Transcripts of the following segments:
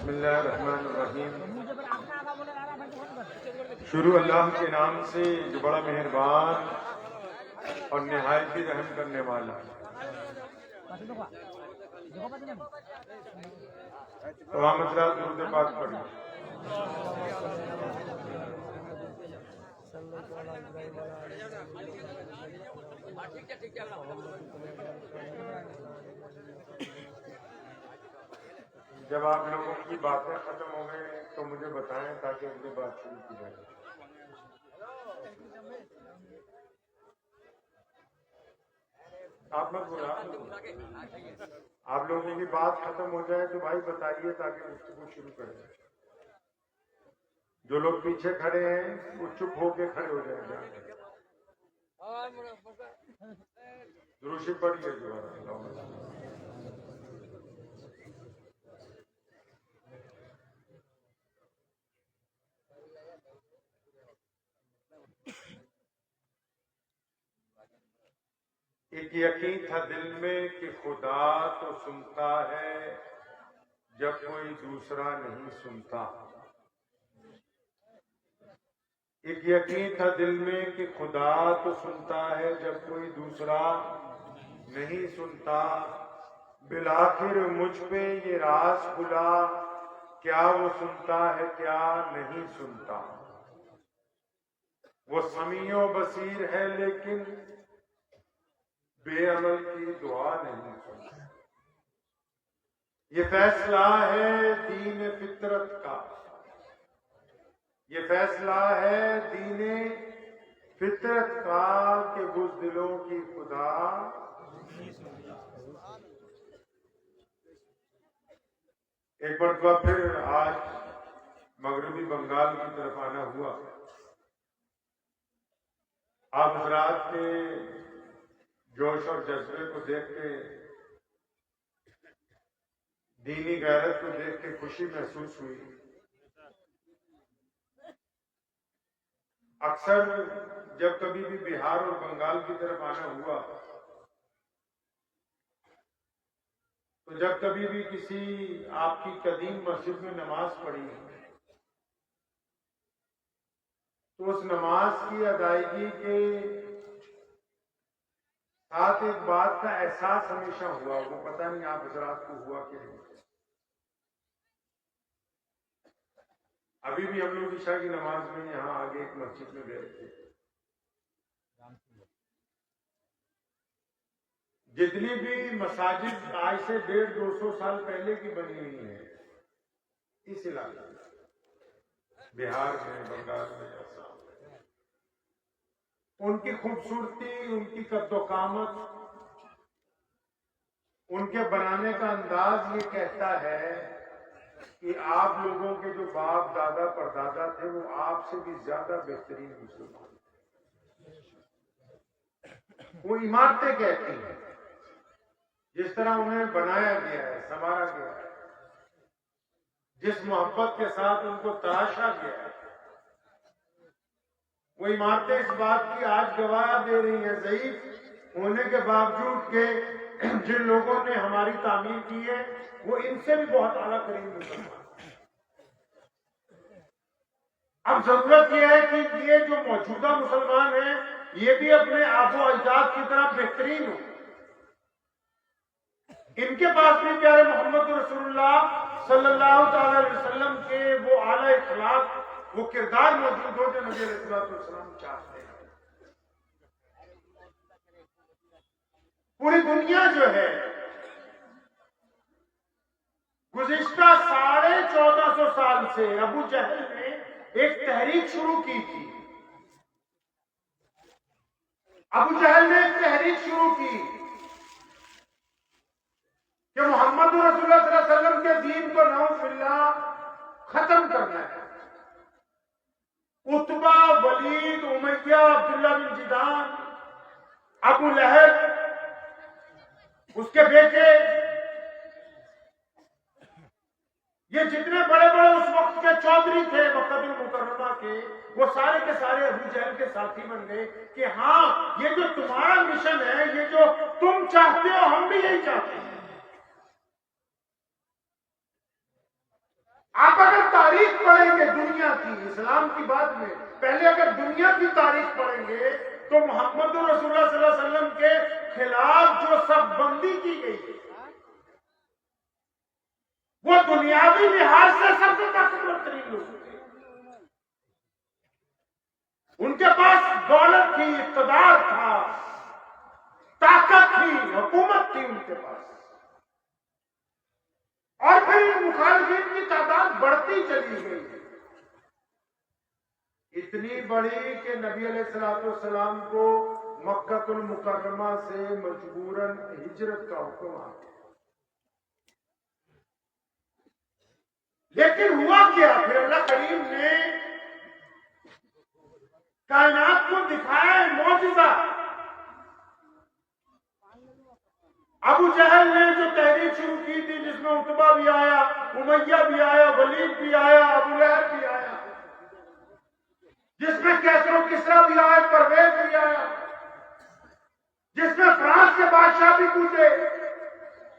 بسم اللہ الرحمن الرحیم. شروع اللہ کے نام سے جو بڑا مہربان اور نہایت ہی رحم کرنے والا. تمام حضرات درود پاک پڑھیں. جب آپ لوگوں کی باتیں ختم ہو گئے تو مجھے بتائیں تاکہ اگلی بات شروع کی جائے. آپ مت بولا. آپ لوگوں کی بات ختم ہو جائے تو بھائی بتائیے تاکہ گفتگو شروع کریں. جو لوگ پیچھے کھڑے ہیں وہ چپ ہو کے کھڑے ہو جائیں گے. درود شریف پڑھیے دوبارہ. ایک یقین تھا دل میں کہ خدا تو سنتا ہے جب کوئی دوسرا نہیں سنتا. ایک یقین تھا دل میں کہ خدا تو سنتا ہے جب کوئی دوسرا نہیں سنتا. بالآخر مجھ پہ یہ راز کھلا کیا وہ سنتا ہے کیا نہیں سنتا. وہ سمیع و بصیر ہے لیکن بے عمل کی دعا نہیں سنتا. یہ فیصلہ ہے دین فطرت کا. یہ فیصلہ ہے دین فطرت کا کہ بزدلوں کی خدا. ایک مرتبہ پھر آج مغربی بنگال کی طرف آنا ہوا. آپ حضرات کے جوش اور جذبے کو دیکھ کے دینی غیرت کو دیکھ کے خوشی محسوس ہوئی. اکثر جب کبھی بھی بہار اور بنگال کی طرف آنا ہوا تو جب کبھی بھی کسی آپ کی قدیم مسجد میں نماز پڑھی تو اس نماز کی ادائیگی کے ساتھ ایک بات کا احساس ہمیشہ ہوا. وہ پتہ نہیں آپ حضرات کو ہوا کہ نہیں. ابھی بھی ہم لوگ عشاء کی نماز میں یہاں آگے ایک مسجد میں گئے تھے. جتنی بھی مساجد آج سے 150-200 سال پہلے کی بنی ہوئی ہیں اس علاقے میں, بہار میں, بنگال میں, ان کی خوبصورتی, ان کی قد و قامت, ان کے بنانے کا انداز یہ کہتا ہے کہ آپ لوگوں کے جو باپ دادا پردادا تھے وہ آپ سے بھی زیادہ بہترین مسلمان. وہ عمارتیں کہتی ہیں جس طرح انہیں بنایا گیا ہے, سنوارا گیا ہے, جس محبت کے ساتھ ان کو تراشا گیا ہے, وہ عمارتیں اس بات کی آج گواہ دے رہی ہیں ضعیف ہونے کے باوجود کہ جن لوگوں نے ہماری تعمیر کی ہے وہ ان سے بھی بہت اعلیٰ ترین مسلمان. اب ضرورت یہ ہے کہ یہ جو موجودہ مسلمان ہیں یہ بھی اپنے آبا و اجداد کی طرح بہترین ہو. ان کے پاس بھی پیارے محمد رسول اللہ صلی اللہ تعالی علیہ وسلم کے وہ اعلیٰ اخلاق, وہ کردار موجود ہو جو نبی علیہ السلام چاہتے ہیں. پوری دنیا جو ہے گزشتہ 1450 سال سے ابو جہل نے ایک تحریک شروع کی تھی. ابو جہل نے ایک تحریک شروع کی کہ محمد رسول اللہ صلی اللہ علیہ وسلم کے دین کو نعوذ باللہ ختم کرنا ہے. عتبہ, ولید, امیہ, عبداللہ بن جدعان, ابو لہب, اس کے بیٹے, یہ جتنے بڑے بڑے اس وقت کے چودھری تھے مکہ المکرمہ کے, وہ سارے کے سارے ابو جہل کے ساتھی بن گئے کہ ہاں یہ جو تمہارا مشن ہے, یہ جو تم چاہتے ہو ہم بھی یہی چاہتے ہیں. آپ اگر تاریخ پڑھیں گے دنیا کی، اسلام کی بات میں پہلے اگر دنیا کی تاریخ پڑھیں گے تو محمد رسول اللہ صلی اللہ علیہ وسلم کے خلاف جو سب بندی کی گئی ہے وہ دنیاوی لحاظ سے سب سے طاقتور ترین لوگ تھے. ان کے پاس دولت تھی، اقتدار تھا، طاقت تھی، حکومت تھی ان کے پاس. اور پھر مخالفین کی تعداد بڑھتی چلی گئی، اتنی بڑی کہ نبی علیہ الصلوۃ والسلام کو مکہ المکرمہ سے مجبوراً ہجرت کا حکم آ گیا. لیکن ہوا کیا؟ پھر اللہ کریم نے کائنات کو دکھایا ہے معجزہ. ابو جہل نے جو تحریک شروع کی تھی جس میں عتبہ بھی آیا، امیہ بھی آیا، ولید بھی آیا، ابو لہب بھی آیا، جس میں کیسر و کسرا بھی آیا، پرویز بھی آیا، جس میں فرانس کے بادشاہ بھی کودے،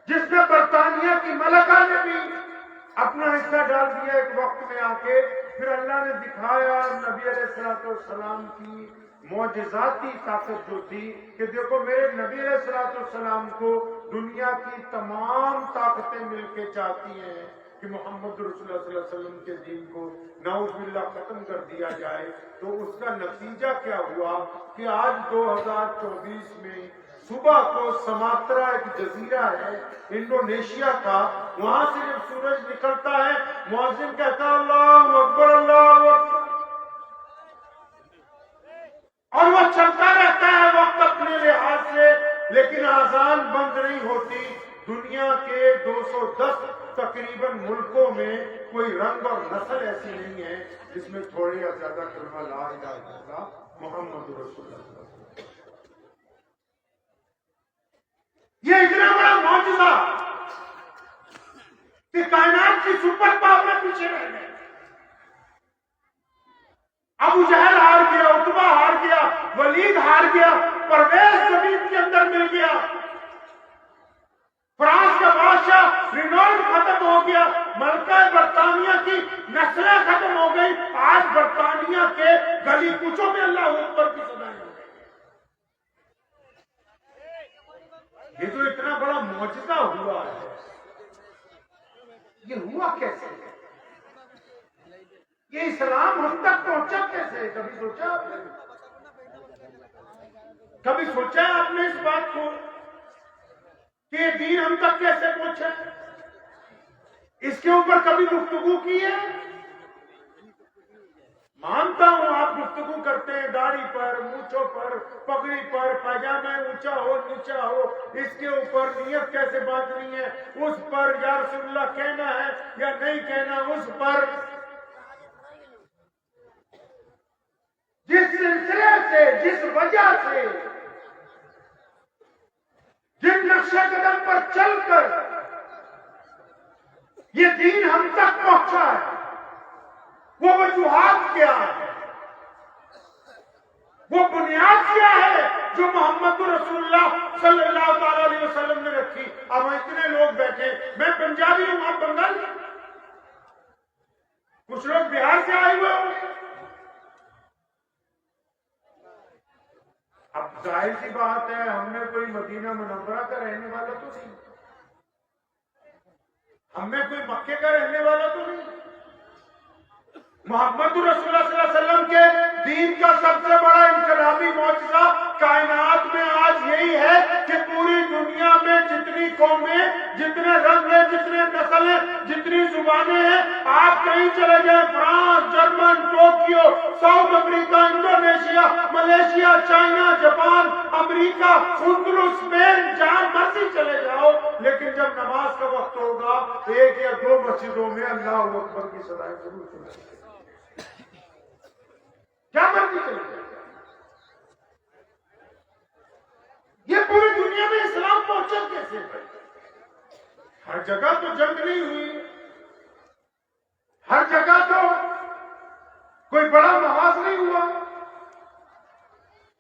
جس میں برطانیہ کی ملکہ نے بھی اپنا حصہ ڈال دیا ایک وقت میں آ کے. پھر اللہ نے دکھایا نبی علیہ الصلوۃ والسلام کی معجزاتی طاقت جو تھی کہ دیکھو میرے نبی علیہ الصلوۃ والسلام کو دنیا کی تمام طاقتیں مل کے چاہتی ہیں کہ محمد رسول اللہ صلی اللہ علیہ وسلم کے دین کو نعوذ باللہ ختم کر دیا جائے. تو اس کا نتیجہ کیا ہوا کہ آج 2024 میں صبح کو سماترا ایک جزیرہ ہے انڈونیشیا کا، وہاں سے جب سورج نکلتا ہے مؤذن کہتا ہے اللہ اکبر اللہ اکبر، اور وہ چلتا رہتا ہے وقت اپنے لحاظ سے، لیکن اذان بند نہیں ہوتی. دنیا کے 210 تقریباً ملکوں میں کوئی رنگ اور نسل ایسی نہیں ہے جس میں تھوڑے یا زیادہ کلمہ لا الہ الا اللہ محمد رسول اللہ. یہ اتنا بڑا معجزہ کہ کائنات کی سپر پاور پیچھے رہ گئے. ابو جہل ہار گیا، عتبہ ہار گیا، ولید ہار گیا، پرویز زمین کے اندر مل گیا، فرانس کا بادشاہ رینالڈ ختم ہو گیا، ملکہ برطانیہ کی نسلیں ختم ہو گئی. آج برطانیہ کے گلی کوچوں میں اللہ اکبر کی صدائیں ہو گئی. یہ تو اتنا بڑا معجزہ ہوا ہے. یہ ہوا کیسے؟ یہ اسلام ہم تک پہنچا کیسے؟ کبھی سوچا آپ نے؟ کبھی سوچا آپ نے اس بات کو کہ یہ دین ہم تک کیسے پہنچا؟ اس کے اوپر کبھی گفتگو کی ہے؟ مانتا ہوں آپ گفتگو کرتے ہیں داڑھی پر، مونچھوں پر، پگڑی پر، پاجامہ اونچا ہو نیچا ہو، اس کے اوپر نیت کیسے باندھنی ہے، اس پر یا رسول اللہ کہنا ہے یا نہیں کہنا، اس پر جس سلسلے سے، جس وجہ سے، جن نقش قدم پر چل کر یہ دین ہم تک پہنچا ہے، وہ وجوہات کیا ہے، وہ بنیاد کیا ہے جو محمد رسول اللہ صلی اللہ تعالی علیہ وسلم نے رکھی. اب اتنے لوگ بیٹھے، میں پنجابی ہوں، آپ بنگالی، کچھ لوگ بہار سے آئے ہوئے ہوں. اب ظاہر سی بات ہے ہم نے کوئی مدینہ منورہ کا رہنے والا تو نہیں، ہم میں کوئی مکے کا رہنے والا تو نہیں. محمد رسول اللہ صلی اللہ علیہ وسلم کے دین کا سب سے بڑا انقلابی معجزہ کائنات میں آج یہی ہے کہ پوری دنیا میں جتنی قومیں، جتنے رنگ ہیں، جتنے نسل ہیں، جتنی زبانیں ہیں، آپ کہیں چلے جائیں، France, German, Tokyo, South Africa, Indonesia, Malaysia, China, Japan, امریکہ، اردن، اسپین، جہاں مرضی چلے جاؤ، لیکن جب نماز کا وقت ہوگا ایک یا دو مسجدوں میں اللہ اکبر کی صدائیں ضرور سنیں گے. کیا مرضی چلے جائے. یہ پوری دنیا میں اسلام پہنچا کیسے بھائی؟ ہر جگہ تو جنگ نہیں ہوئی، ہر جگہ تو کوئی بڑا محاذ نہیں ہوا.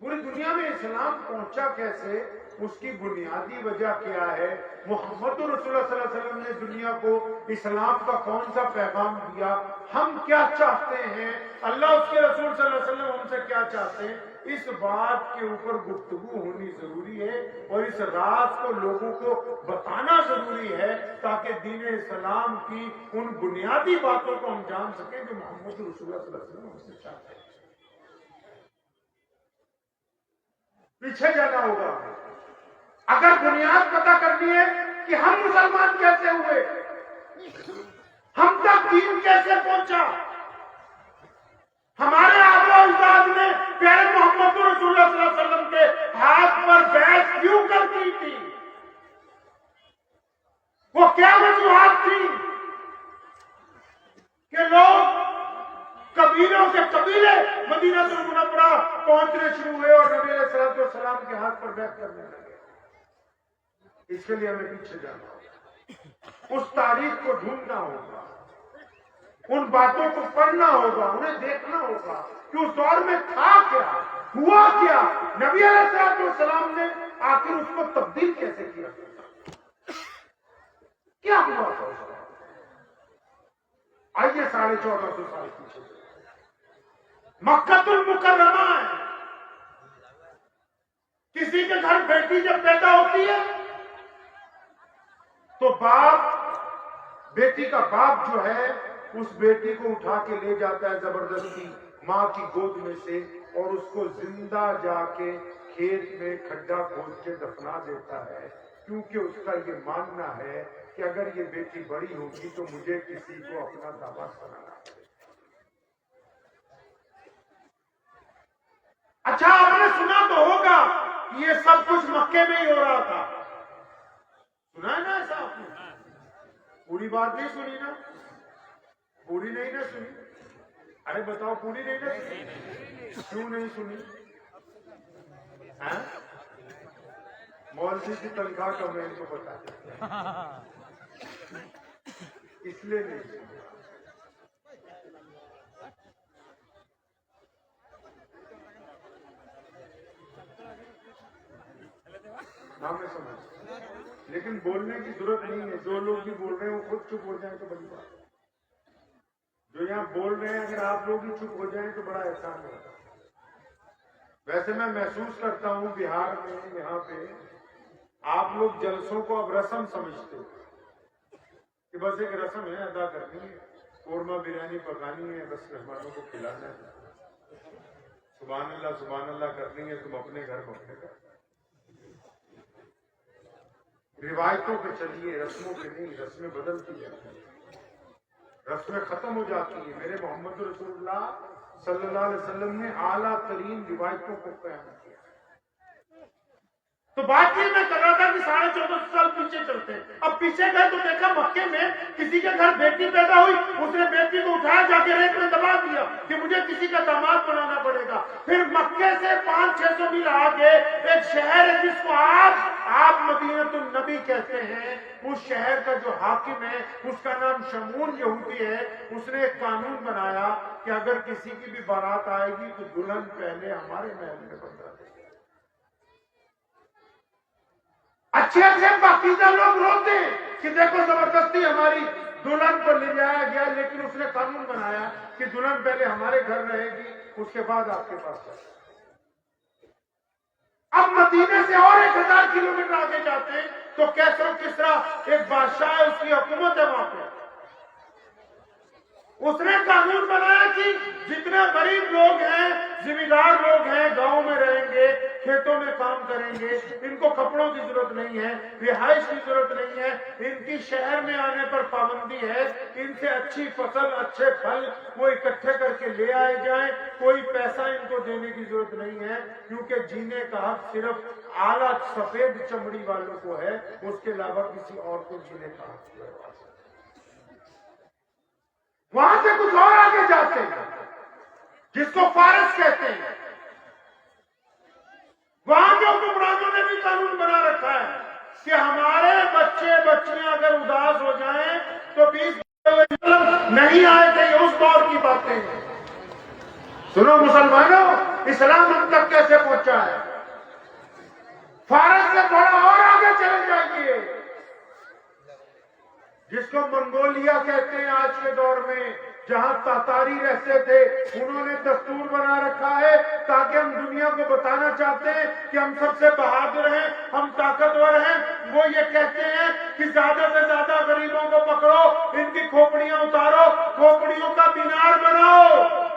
پوری دنیا میں اسلام پہنچا کیسے؟ اس کی بنیادی وجہ کیا ہے؟ محمد رسول اللہ صلی اللہ علیہ وسلم نے دنیا کو اسلام کا کون سا پیغام دیا، ہم کیا چاہتے ہیں، اللہ اس کے رسول صلی اللہ علیہ وسلم ہم سے کیا چاہتے ہیں، اس بات کے اوپر گفتگو ہونی ضروری ہے اور اس راز کو لوگوں کو بتانا ضروری ہے تاکہ دین اسلام کی ان بنیادی باتوں کو ہم جان سکیں جو محمد رسول اللہ صلی اللہ علیہ وسلم ہم سے چاہتے ہیں۔ پیچھے جانا ہوگا، اگر بنیاد پتہ کرنی ہے کہ ہم مسلمان کیسے ہوئے، ہم تک دین کیسے پہنچا، ہمارے آبا و اجداد نے پیارے محمد رسول اللہ صلی اللہ علیہ وسلم کے ہاتھ پر بیعت کیوں کر دی تھی، وہ کیا وجوہات تھی کہ لوگ قبیلوں کے قبیلے مدینہ المنورہ پہنچنے شروع ہوئے اور نبی علیہ الصلوۃ والسلام کے ہاتھ پر بیعت کرنے لگے۔ اس کے لیے ہمیں پیچھے جانا ہوگا، اس تاریخ کو ڈھونڈنا ہوگا، ان باتوں کو پڑھنا ہوگا، انہیں دیکھنا ہوگا کہ اس دور میں تھا کیا، ہوا کیا، نبی علیہ الصلوۃ والسلام نے آخر اس کو تبدیل کیسے کیا، کیا ہوا تھا اس کا۔ آئیے 1450 سال پیچھے، مکہ المکرمہ ہے، کسی کے گھر بیٹی جب پیدا ہوتی ہے تو باپ، بیٹی کا باپ جو ہے اس بیٹی کو اٹھا کے لے جاتا ہے زبردستی ماں کی گود میں سے اور اس کو زندہ جا کے کھیت میں کھڈا کھود کے دفنا دیتا ہے، کیونکہ اس کا یہ ماننا ہے کہ اگر یہ بیٹی بڑی ہوگی تو مجھے کسی کو اپنا داماد بنانا ہے۔ اچھا، آپ نے سنا تو ہوگا یہ سب کچھ مکے میں ہی ہو رہا تھا، سنا ہے نا ایسا آپ نے؟ پوری بات نہیں سنی نا؟ پوری نہیں نا سنی؟ ارے بتاؤ، پوری نہیں نا سنی؟ کیوں نہیں سنی؟ مولوی کی تنخواہ کم ہے، ان کو پتا اس لیے نہیں سنی۔ میں سمجھ، لیکن بولنے کی ضرورت نہیں ہے، جو لوگ بھی بول رہے ہیں وہ خود چپ ہو جائیں تو بڑی بات، جو یہاں بول رہے ہیں اگر آپ لوگ بھی چپ ہو جائیں تو بڑا احسان ہوگا۔ ویسے میں محسوس کرتا ہوں بہار میں یہاں پہ آپ لوگ جلسوں کو اب رسم سمجھتے ہو کہ بس ایک رسم ہے، ادا کرنی ہے، قورمہ بریانی پکانی ہے، بس مہمانوں کو کھلانا ہے، سبحان اللہ کرنی ہے، تم اپنے گھر پہنچے گا۔ روایتوں پہ چلیے، رسموں پہ نہیں، رسمیں بدلتی جاتی ہیں، رسمیں ختم ہو جاتی ہیں۔ میرے محمد رسول اللہ صلی اللہ علیہ وسلم نے اعلیٰ ترین روایتوں کو قائم کیا۔ تو بات یہ میں کر رہا تھا کہ 1450 سال پیچھے چلتے ہیں، اب پیچھے گئے تو دیکھا مکے میں کسی کے گھر بیٹی پیدا ہوئی، اس نے بیٹی کو اٹھایا، جا کے ریت میں دبا دیا کہ مجھے کسی کا داماد بنانا پڑے گا۔ پھر مکے سے 500-600 میل آگے ایک شہر ہے جس کو آپ مدینہ النبی کہتے ہیں، اس شہر کا جو حاکم ہے اس کا نام شمون یہودی ہے، اس نے ایک قانون بنایا کہ اگر کسی کی بھی بارات آئے گی تو دلہن پہلے ہمارے محل میں بندھا دے۔ اچھے پاکیزہ لوگ روتے ہیں کہ دیکھو زبردستی ہماری دلہن کو لے جایا گیا، لیکن اس نے قانون بنایا کہ دلہن پہلے ہمارے گھر رہے گی، اس کے بعد آپ کے پاس جائے۔ اب مدینے سے اور 1000 کلومیٹر آگے جاتے ہیں تو کیسر و کسرا ایک بادشاہ ہے، اس کی حکومت ہے وہاں پہ۔ اس نے قانون بنایا کہ جتنے غریب لوگ ہیں، زمیندار لوگ ہیں، گاؤں میں رہیں گے، کھیتوں میں کام کریں گے، ان کو کپڑوں کی ضرورت نہیں ہے، رہائش کی ضرورت نہیں ہے، ان کی شہر میں آنے پر پابندی ہے، ان سے اچھی فصل، اچھے پھل وہ اکٹھے کر کے لے آئے جائیں، کوئی پیسہ ان کو دینے کی ضرورت نہیں ہے، کیونکہ جینے کا حق صرف اعلیٰ سفید چمڑی والوں کو ہے، اس کے علاوہ کسی اور کو جینے کا حق نہیں ہے۔ وہاں سے کچھ اور آگے جاتے ہیں جس کو فارس کہتے ہیں، وہاں کے حکمرانوں نے بھی قانون بنا رکھا ہے کہ ہمارے بچے بچیاں اگر اداس ہو جائیں تو 20 نہیں آئے تھے، اس دور کی باتیں ہیں۔ سنو مسلمانوں، اسلام ہم تک کیسے پہنچا ہے۔ فارس سے تھوڑا اور آگے چلے جائیے، جس کو منگولیا کہتے ہیں آج کے دور میں، جہاں تاتاری رہتے تھے، انہوں نے دستور بنا رکھا ہے تاکہ ہم دنیا کو بتانا چاہتے ہیں کہ ہم سب سے بہادر ہیں، ہم طاقتور ہیں۔ وہ یہ کہتے ہیں کہ زیادہ سے زیادہ غریبوں کو پکڑو، ان کی کھوپڑیاں اتارو، کھوپڑیوں کا مینار بناؤ۔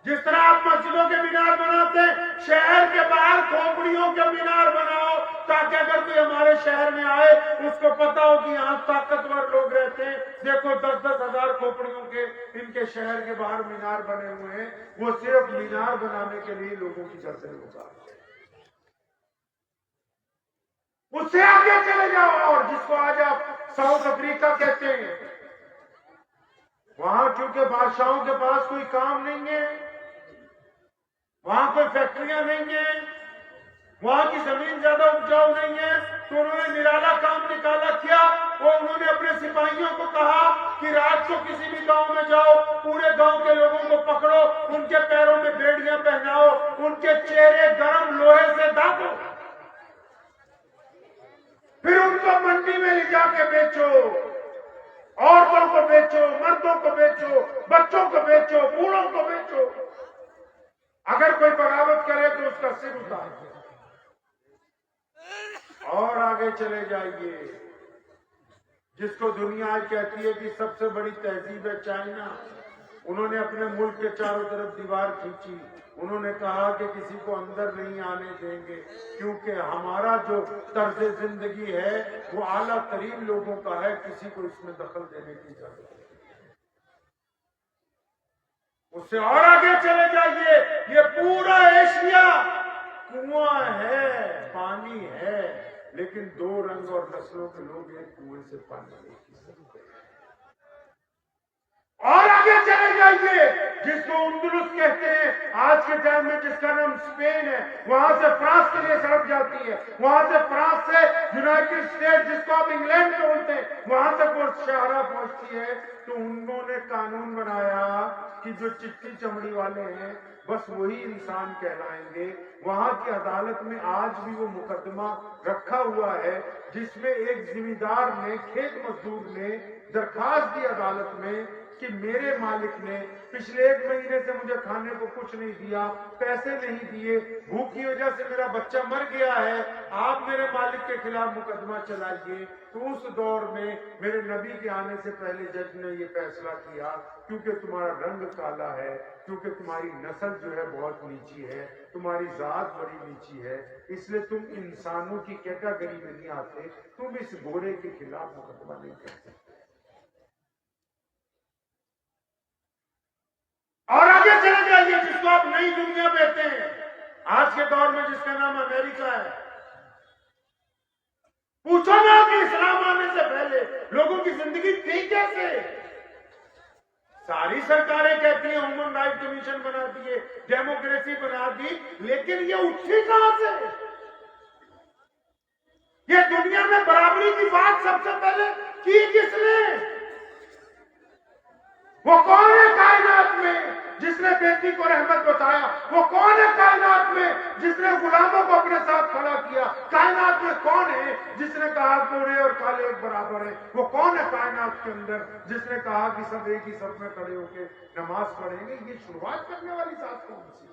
جس طرح آپ مسجدوں کے مینار بناتے ہیں، شہر کے باہر کھوپڑیوں کے مینار بناؤ، تاکہ اگر کوئی ہمارے شہر میں آئے اس کو پتا ہو کہ یہاں طاقتور لوگ رہتے ہیں۔ دیکھو 10-10 ہزار کھوپڑیوں کے ان کے شہر کے باہر مینار بنے ہوئے ہیں، وہ صرف مینار بنانے کے لیے لوگوں کی جلسے ہوگا۔ اس سے آگے چلے جاؤ، اور جس کو آج آپ ساؤتھ افریقہ کہتے ہیں، وہاں چونکہ بادشاہوں کے پاس کوئی کام نہیں ہے، وہاں کوئی فیکٹریاں نہیں ہیں، وہاں کی زمین زیادہ اپجاؤ نہیں ہے، تو انہوں نے نرالا کام نکالا کیا، وہ انہوں نے اپنے سپاہیوں کو کہا کہ رات کو کسی بھی گاؤں میں جاؤ، پورے گاؤں کے لوگوں کو پکڑو، ان کے پیروں میں بیڑیاں پہناؤ، ان کے چہرے گرم لوہے سے دابو، پھر ان کو منڈی میں لے جا کے بیچو، عورتوں کو بیچو، مردوں کو بیچو، بچوں کو بیچو، بوڑھوں کو بیچو، اگر کوئی بغاوت کرے تو اس کا سر اتار دو۔ اور آگے چلے جائیے، جس کو دنیا آج کہتی ہے کہ سب سے بڑی تہذیب ہے چائنا، انہوں نے اپنے ملک کے چاروں طرف دیوار کھینچی، انہوں نے کہا کہ کسی کو اندر نہیں آنے دیں گے، کیونکہ ہمارا جو طرز زندگی ہے وہ اعلیٰ ترین لوگوں کا ہے، کسی کو اس میں دخل دینے کی اجازت نہیں۔ اس سے اور آگے چلے جائیے، یہ پورا ایشیا کنواں ہے، پانی ہے، لیکن 2 رنگ اور نسلوں کے لوگ ایک کنویں سے پانی نہیں پی سکتے۔ اور آگے چلے جائیے، جس کو اندلس کہتے ہیں آج کے ٹائم میں، جس کا نام اسپین ہے، وہاں سے فرانس کے لیے سڑک جاتی ہے، وہاں سے فرانس سے یونائٹڈ اسٹیٹ، جس کو آپ انگلینڈ میں بولتے ہیں، وہاں تک وہ شاہراہ پہنچتی ہے۔ تو انہوں نے قانون بنایا کہ جو چٹی چمڑی والے ہیں بس وہی انسان کہلائیں گے۔ وہاں کی عدالت میں آج بھی وہ مقدمہ رکھا ہوا ہے جس میں ایک زمیندار نے، کھیت مزدور نے درخواست دی عدالت میں کہ میرے مالک نے پچھلے 1 مہینے سے مجھے کھانے کو کچھ نہیں دیا، پیسے نہیں دیے، بھوک کی وجہ سے میرا بچہ مر گیا ہے، آپ میرے مالک کے خلاف مقدمہ چلائیے۔ تو اس دور میں میرے نبی کے آنے سے پہلے جج نے یہ فیصلہ کیا، کیونکہ تمہارا رنگ کالا ہے، کیونکہ تمہاری نسل جو ہے بہت نیچی ہے، تمہاری ذات بڑی نیچی ہے، اس لیے تم انسانوں کی کیٹاگری میں نہیں آتے، تم اس گورے کے خلاف مقدمہ نہیں کر سکتے۔ اور آگے چلے جائیے، جس کو آپ نئی دنیا کہتے ہیں آج کے دور میں، جس کا نام امریکہ ہے، پوچھو نا کہ اسلام آنے سے پہلے لوگوں کی زندگی تھی کیسے؟ ساری سرکاریں کہتی ہیں ہیومن رائٹ کمیشن بنا دیے، ڈیموکریسی بنا دی، لیکن یہ اٹھی کہاں سے؟ یہ دنیا میں برابری کی بات سب سے پہلے کی کس نے؟ وہ کون ہے کائنات میں جس نے بیٹی کو رحمت بتایا؟ وہ کون ہے کائنات میں جس نے غلاموں کو اپنے ساتھ کھڑا کیا؟ کائنات میں کون ہے جس نے کہا گورے اور کالے ایک برابر ہیں؟ وہ کون ہے کائنات کے اندر جس نے کہا کہ سب ایک ہی صف میں کھڑے ہو کے نماز پڑھیں گے؟ یہ شروعات کرنے والی ذات کون سی ہے؟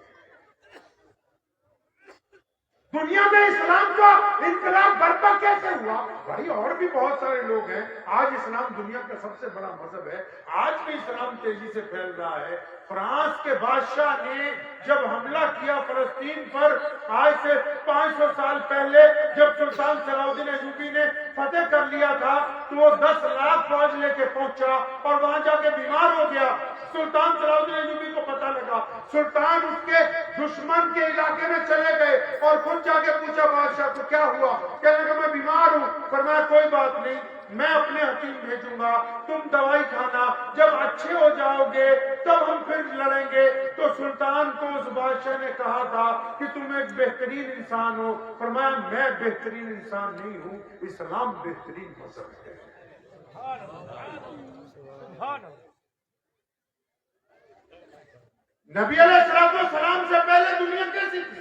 دنیا میں اسلام کا انقلاب برپا کیسے ہوا؟ بھائی اور بھی بہت سارے لوگ ہیں، آج اسلام دنیا کا سب سے بڑا مذہب ہے، آج بھی اسلام تیزی سے پھیل رہا ہے۔ فرانس کے بادشاہ نے جب حملہ کیا فلسطین پر آج سے 500 سال پہلے، جب سلطان صلاح الدین ایوبی نے فتح کر لیا تھا، تو وہ 10 لاکھ فوج لے کے پہنچا اور وہاں جا کے بیمار ہو گیا۔ سلطان صلاح الدین ایوبی کو پتہ لگا، سلطان اس کے دشمن کے علاقے میں چلے گئے اور خود جا کے پوچھا بادشاہ کو کیا ہوا؟ کہنے لگا میں بیمار ہوں۔ فرمایا کوئی بات نہیں، میں اپنے حکیم بھیجوں گا، تم دوائی کھانا، جب اچھے ہو جاؤ گے تب ہم پھر لڑیں گے۔ تو سلطان کو اس بادشاہ نے کہا تھا کہ تم ایک بہترین انسان ہو۔ فرمایا میں بہترین انسان نہیں ہوں، اسلام بہترین مذہب ہے۔ نبی علیہ السلام سے پہلے دنیا کیسی تھی؟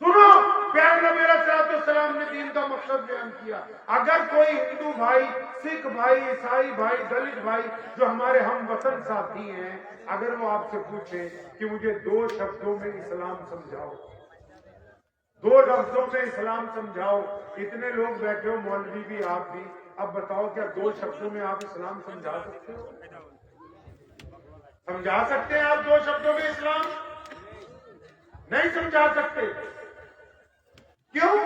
سنو، پیارے نبی علیہ السلام نے دین کا مقصد بیان کیا. اگر کوئی ہندو بھائی، سکھ بھائی، عیسائی بھائی، دلت بھائی جو ہمارے ہم وطن ساتھی ہیں، اگر وہ آپ سے پوچھیں کہ مجھے 2 شبدوں میں اسلام سمجھاؤ، 2 لفظوں میں اسلام سمجھاؤ، اتنے لوگ بیٹھے ہو، مولوی بھی آپ بھی، اب بتاؤ کیا 2 شبدوں میں آپ اسلام سمجھا سکتے ہو؟ سمجھا سکتے ہیں آپ 2 شبدوں میں اسلام؟ نہیں سمجھا سکتے. کیوں؟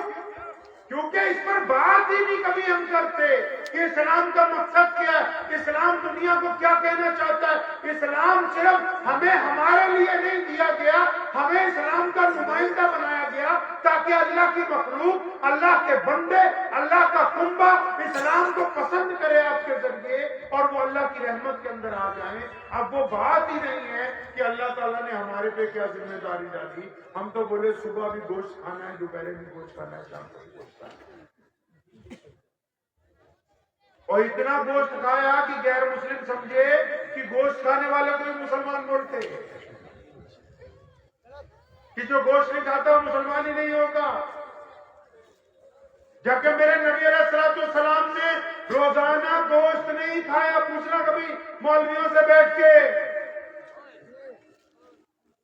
کیونکہ اس پر بات ہی نہیں کبھی ہم کرتے کہ اسلام کا مقصد کیا ہے، اسلام دنیا کو کیا کہنا چاہتا ہے. اسلام صرف ہمیں ہمارے لیے نہیں دیا گیا، ہمیں اسلام کا نمائندہ بنایا گیا تاکہ اللہ کی مخلوق، اللہ کے بندے، اللہ کا کنبہ اسلام کو پسند کرے آپ کے ذریعے اور وہ اللہ کی رحمت کے اندر آ جائیں. اب وہ بات ہی نہیں ہے کہ اللہ تعالیٰ نے ہمارے پہ کیا ذمہ داری ڈالی. ہم تو بولے صبح بھی گوشت کھانا ہے، دوپہر بھی گوشت کھانا ہے، شام کو بھی گوشت کھانا ہے، اور اتنا گوشت کھایا کہ غیر مسلم سمجھے کہ گوشت کھانے والے کو بھی مسلمان بولتے ہیں، کہ جو گوشت نہیں کھاتا وہ مسلمان ہی نہیں ہوگا. جبکہ میرے نبی علیہ السلام نے روزانہ گوشت نہیں کھایا. پوچھنا کبھی مولویوں سے بیٹھ کے.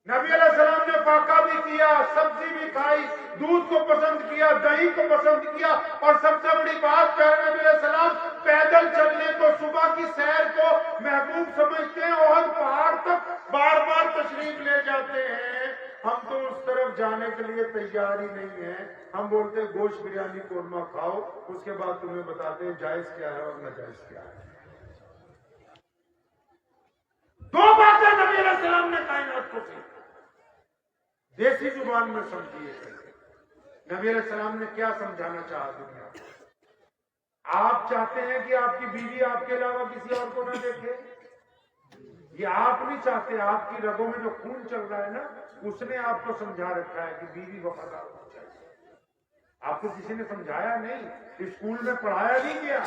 نبی علیہ السلام نے فاقہ بھی کیا، سبزی بھی کھائی، دودھ کو پسند کیا، دہی کو پسند کیا، اور سب سے بڑی بات پیارے نبی علیہ السلام پیدل چلنے کو، صبح کی سیر کو محبوب سمجھتے ہیں. احد پہاڑ تک بار بار تشریف لے جاتے ہیں. ہم تو اس طرف جانے کے لیے تیار ہی نہیں ہیں. ہم بولتے ہیں گوشت بریانی قورمہ کھاؤ، اس کے بعد تمہیں بتاتے ہیں جائز کیا ہے اور ناجائز کیا ہے. 2 باتیں نبی علیہ السلام نے کائنات کو کی، دیسی زبان میں سمجھیے. نبی علیہ السلام نے کیا سمجھانا چاہا دنیا کو؟ آپ چاہتے ہیں کہ آپ کی بیوی آپ کے علاوہ کسی اور کو نہ دیکھے؟ یہ آپ نہیں چاہتے. آپ کی رگوں میں جو خون چل رہا ہے نا، اس نے آپ کو سمجھا رکھا ہے کہ بیوی وفادار ہونی چاہیے. آپ کو کسی نے سمجھایا نہیں، اسکول میں پڑھایا نہیں گیا،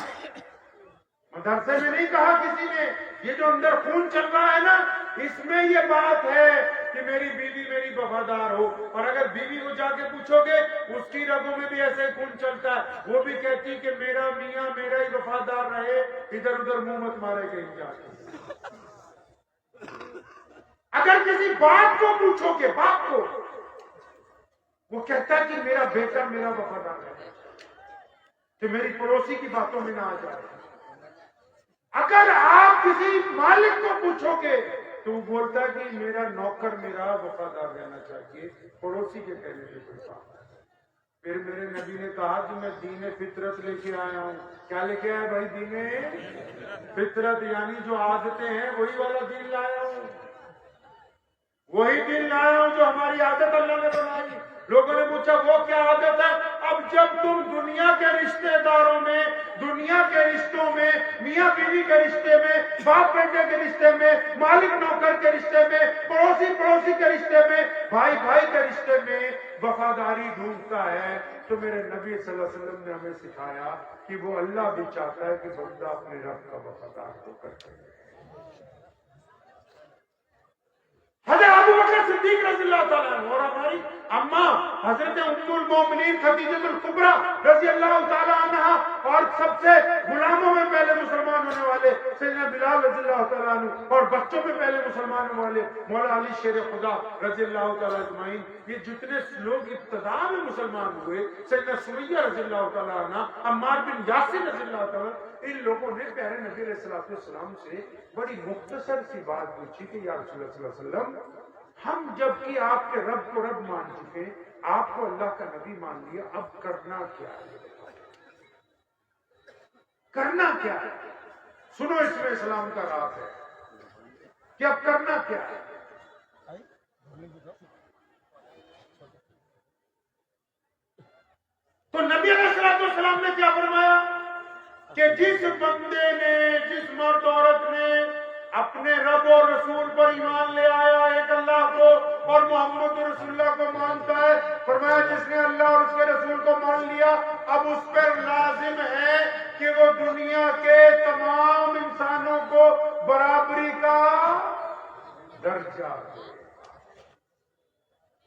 مدرسے میں نہیں کہا کسی نے. یہ جو اندر خون چل رہا ہے نا، اس میں یہ بات ہے کہ میری بیوی میری وفادار ہو. اور اگر بیوی کو جا کے پوچھو گے، اس کی رگوں میں بھی ایسے خون چلتا ہے، وہ بھی کہتی کہ میرا میاں میرا ہی وفادار رہے، ادھر ادھر منہ مت مارے کہیں جا کے. اگر کسی باپ کو پوچھو گے، باپ کو، وہ کہتا ہے کہ میرا بیٹا میرا وفادار ہے، کہ میری پڑوسی کی باتوں میں نہ آ جائے. اگر آپ کسی مالک کو پوچھو گے تو وہ بولتا ہے کہ میرا نوکر میرا وفادار رہنا چاہیے، پڑوسی کے کہنے سے کوئی بات. پھر میرے نبی نے کہا کہ میں دین فطرت لے کے آیا ہوں. کیا لے کے آیا بھائی؟ دین فطرت، یعنی جو عادتیں ہیں وہی والا دین لایا ہوں، وہی دین لایا ہوں جو ہماری عادت اللہ نے بنائی. لوگوں نے پوچھا وہ کیا عادت ہے؟ اب جب تم دنیا کے رشتہ داروں میں، دنیا کے رشتوں میں، میاں بیوی کے رشتے میں، باپ بیٹے کے رشتے میں، مالک نوکر کے رشتے میں، پڑوسی پڑوسی کے رشتے میں، بھائی بھائی کے رشتے میں وفاداری ڈھونڈتا ہے، تو میرے نبی صلی اللہ علیہ وسلم نے ہمیں سکھایا کہ وہ اللہ بھی چاہتا ہے کہ بندہ اپنے رب کا وفادار ہو کر کے. حضرت ابو بکر صدیق رضی اللہ تعالیٰ عنہ اور ہماری اماں حضرت ام المومنین خدیجہ الکبریٰ رضی اللہ تعالیٰ عنہ، اور سب سے غلاموں میں پہلے مسلمان ہونے والے سیدنا بلال رضی اللہ تعالیٰ عنہ، اور بچوں میں پہلے مسلمان ہونے والے مولا علی شیر خدا رضی اللہ تعالیٰ اجمعین، یہ جتنے لوگ ابتدا میں مسلمان ہوئے، سیدنا سمیہ رضی اللہ تعالیٰ عنہ، عمار بن یاسر رضی اللہ تعالیٰ، ان لوگوں نے پیارے نبی علیہ السلام سے بڑی مختصر سی بات پوچھی کہ یا رسول اللہ صلی اللہ علیہ وسلم، ہم جب کہ آپ کے رب کو رب مان چکے، آپ کو اللہ کا نبی مان لیا، اب کرنا کیا ہے؟ کرنا کیا ہے؟ سنو، اس میں اسلام کا راز ہے کہ اب کرنا کیا ہے. تو نبی علیہ السلام نے کیا فرمایا کہ جس بندے نے، جس مرد عورت نے اپنے رب اور رسول پر ایمان لے آیا، ایک اللہ کو اور محمد رسول اللہ کو مانتا ہے، فرمایا جس نے اللہ اور اس کے رسول کو مان لیا، اب اس پر لازم ہے کہ وہ دنیا کے تمام انسانوں کو برابری کا درجہ دے.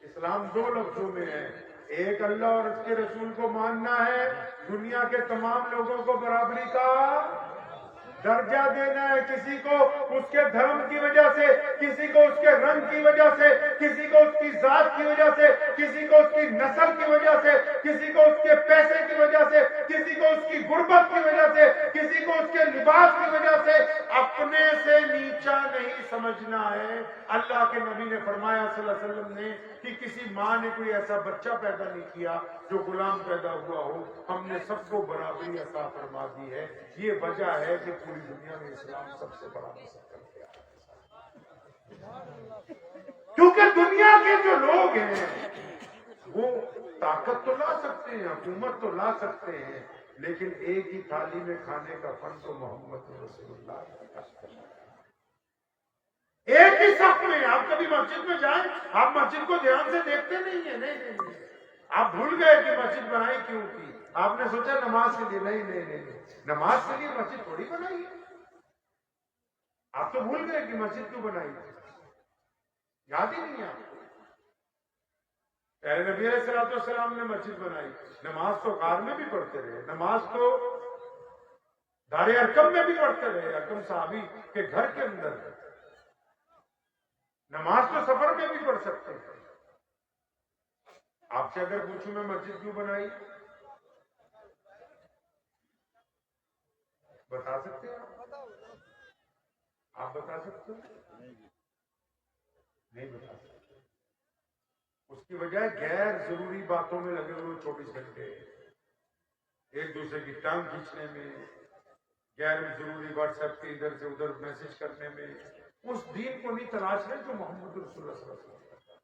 اسلام 2 لفظوں میں ہے، ایک اللہ اور اس کے رسول کو ماننا ہے، دنیا کے تمام لوگوں کو برابری کا درجہ دینا ہے، کسی کو اس کے دھرم کی وجہ سے، کسی کو اس کے رنگ کی وجہ سے، کسی کو اس کی ذات کی وجہ سے، کسی کو اس کی نسل کی وجہ سے، کسی کو اس کے پیسے کی وجہ سے، کسی کو اس کی غربت کی وجہ سے، کسی کو اس کے لباس کی وجہ سے اپنے سے نیچا نہیں سمجھنا ہے۔ اللہ کے نبی نے فرمایا صلی اللہ علیہ وسلم نے کہ کسی ماں نے کوئی ایسا بچہ پیدا نہیں کیا جو غلام پیدا ہوا ہو، ہم نے سب کو برابری عطا فرما دی ہے۔ یہ وجہ ہے کہ پوری دنیا میں اسلام سب سے بڑا مسئلہ کر گیا، کیونکہ دنیا کے جو لوگ ہیں وہ طاقت تو لا سکتے ہیں، حکومت تو لا سکتے ہیں، لیکن ایک ہی تھالی میں کھانے کا فن تو محمد رسول اللہ کا ہے۔ ایک ہی صف میں آپ کبھی مسجد میں جائیں، آپ مسجد کو دھیان سے دیکھتے نہیں ہیں، نہیں، آپ بھول گئے کہ مسجد بنائی کیوں کی؟ آپ نے سوچا نماز کے لیے، نہیں، نماز کے لیے مسجد تھوڑی بنائی ہے۔ آپ تو بھول گئے کہ مسجد کیوں بنائی ہے، یاد ہی نہیں آپ کو۔ پہلے نبی علیہ الصلوۃ والسلام نے مسجد بنائی، نماز تو غار میں بھی پڑھتے رہے، نماز تو دار ارقم میں بھی پڑھتے رہے، ارقم صحابی کے گھر کے اندر، نماز تو سفر میں بھی پڑھ سکتے ہیں۔ آپ سے اگر پوچھوں میں مسجد کیوں بنائی، بتا سکتے ہیں؟ آپ بتا سکتے ہیں؟ نہیں بتا سکتے۔ اس کی وجہ غیر ضروری باتوں میں لگے ہوئے 24 گھنٹے، ایک دوسرے کی ٹانگ کھینچنے میں، غیر ضروری واٹس ایپ کے ادھر سے ادھر میسج کرنے میں، اس دین کو نہیں تلاش رہے جو محمد رسول اللہ صلی اللہ علیہ وسلم۔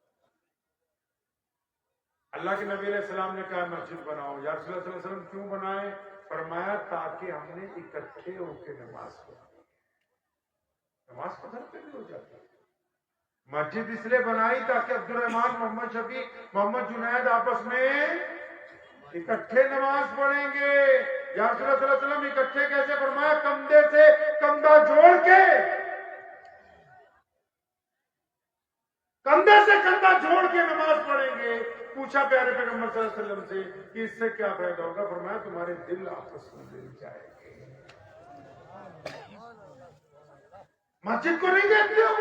اللہ کے نبی علیہ السلام نے کہا مسجد بناؤ، یا رسول اللہ صلی اللہ علیہ وسلم کیوں بنائے؟ فرمایا تاکہ ہم نے اکٹھے ہو کے نماز پڑھی، نماز تو گھر پہ بھی ہو جاتی ہے۔ مسجد اس لیے بنائی تاکہ عبد الرحمان، محمد شفیع، محمد جنید آپس میں اکٹھے نماز پڑھیں گے۔ یا رسول اللہ صلی اللہ علیہ وسلم اکٹھے کیسے؟ فرمایا کندھے سے کندھا جوڑ کے، کندھے سے کندھا جوڑ کے نماز پڑھیں گے۔ پوچھا پیارے پیغمبر صلی اللہ علیہ وسلم سے کہ اس سے کیا فائدہ ہوگا؟ فرمایا تمہارے دل آپس میں مل جائیں گے۔ مسجد کو نہیں دیکھتے ہو؟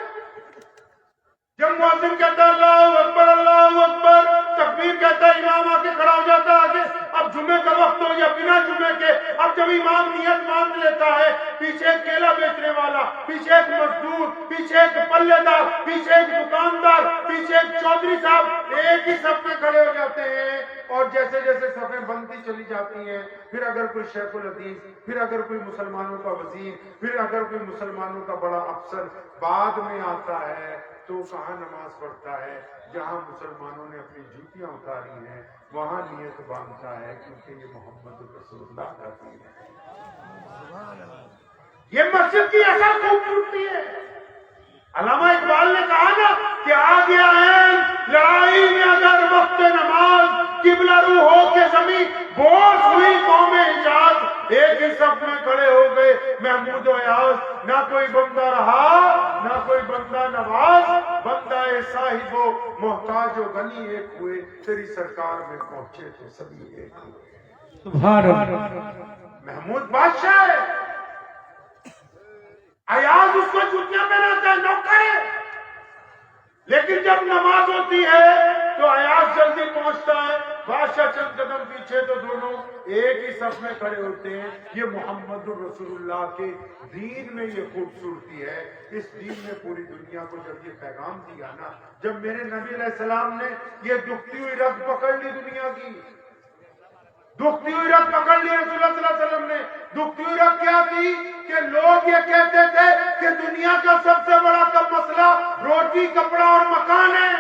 جب مؤذن کہتا ہے اللہ اکبر اللہ اکبر، تکبیر کہتا ہے، امام آ کے کھڑا ہو جاتا ہے آگے، اب جمعے کا وقت ہو یا بنا جمعے کے، اب جب امام نیت مان لیتا ہے، پیچھے ایک کیلا بیچنے والا، پیچھے ایک مزدور، پیچھے ایک پلے دار، پیچھے ایک دکاندار، پیچھے ایک چودھری صاحب ایک ہی صف میں کھڑے ہو جاتے ہیں، اور جیسے جیسے صفیں بنتی چلی جاتی ہیں، پھر اگر کوئی شیخ الحدیث، پھر اگر کوئی مسلمانوں کا وزیر، پھر اگر کوئی مسلمانوں کا بڑا افسر بعد میں آتا ہے تو کہاں نماز پڑھتا ہے؟ جہاں مسلمانوں نے اپنی جوتیاں اتاری ہیں وہاں نیت باندھتا ہے، کیونکہ یہ محمد رسول اللہ کا دین ہے۔ یہ مسجد کی اصل خوبصورتی ہے۔ علامہ اقبال نے کہا نا کہ آ گیا ہے لڑائی میں اگر وقت نماز، قبلہ رو ہو کے زمین بوس ہوئی قوم حجاز، ایک ہی صف میں کھڑے ہو گئے محمود و ایاز، نہ کوئی بندہ رہا نہ کوئی بندہ نواز، بندہ صاحب و محتاج و غنی ایک ہوئے، تیری سرکار میں پہنچے تو سبھی ایک ہوئے۔ سبحان اللہ۔ محمود بادشاہ ہے، ایاز اس کو جوتیاں پہناتا ہے، نوکر ہے، لیکن جب نماز ہوتی ہے تو ایاز جلدی پہنچتا ہے، بادشاہ چند قدم پیچھے، تو دونوں ایک ہی صف میں کھڑے ہوتے ہیں۔ یہ محمد رسول اللہ کے دین میں یہ خوبصورتی ہے۔ اس دین نے پوری دنیا کو جب یہ پیغام دیا نا، جب میرے نبی علیہ السلام نے یہ دکھتی ہوئی رگ پکڑ لی دنیا کی، دکھتی ہوئی رگ پکڑ لی رسول اللہ صلی اللہ علیہ وسلم نے۔ دکھتی ہوئی رگ کیا تھی کہ لوگ یہ کہتے تھے کہ دنیا کا سب سے بڑا مسئلہ روٹی، کپڑا اور مکان ہے۔